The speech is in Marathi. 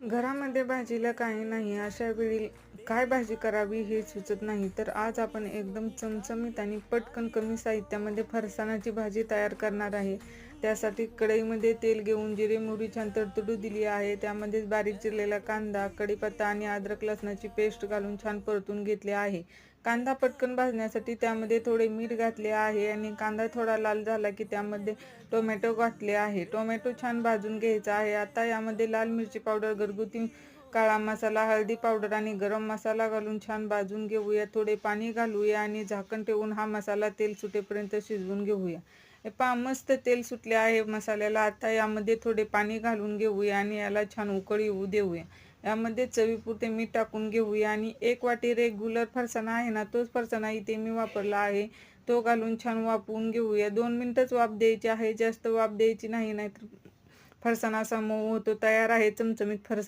घरामध्ये भाजीला काही नाही, अशा वेळी काय भाजी करावी हे सुचत नाही. तर आज आपण एकदम चमचमीत आणि पटकन कमी साहित्यामध्ये फरसाणाची भाजी तयार करणार आहे. त्यासाठी कढईमध्ये तेल घेऊन जिरे मोहरी छान तडतडू दिली आहे. त्यामध्ये बारीक चिरलेला कांदा, कढीपत्ता आणि अद्रक लसणाची पेस्ट घालून छान परतून घेतले आहे. कांदा पटकन भाजण्यासाठी त्यामध्ये थोडे मीठ घातले आहे आणि कांदा थोडा लाल झाला की त्यामध्ये टोमॅटो घातले आहे. टोमॅटो छान भाजून घ्यायचा आहे. आता यामध्ये लाल मिरची पावडर, घरगुती काळा मसाला, हळदी पावडर आणि गरम मसाला घालून छान भाजून घेऊया. थोडे पाणी घालूया आणि झाकण ठेवून हा मसाला तेल सुटेपर्यंत शिजवून घेऊया. हे पहा, मस्त तेल सुटले आहे मसाल्याला. आता यामध्ये थोडे पाणी घालून घेऊया आणि याला छान उकळी येऊ देऊया. यामध्ये चवीपुरते मीठ टाकून घेऊया आणि 1 वाटी रेग्युलर फरसाणा आहे ना, तोच फरसाणा इथे मी वापरला आहे. तो घालून छान वाफवून घेऊया. 2 मिनिटच वाफ द्यायची आहे, जास्त वाफ द्यायची नाही, नाहीतर फरसाणा असा मऊ होतो. तयार आहे चमचमीत फरसाण.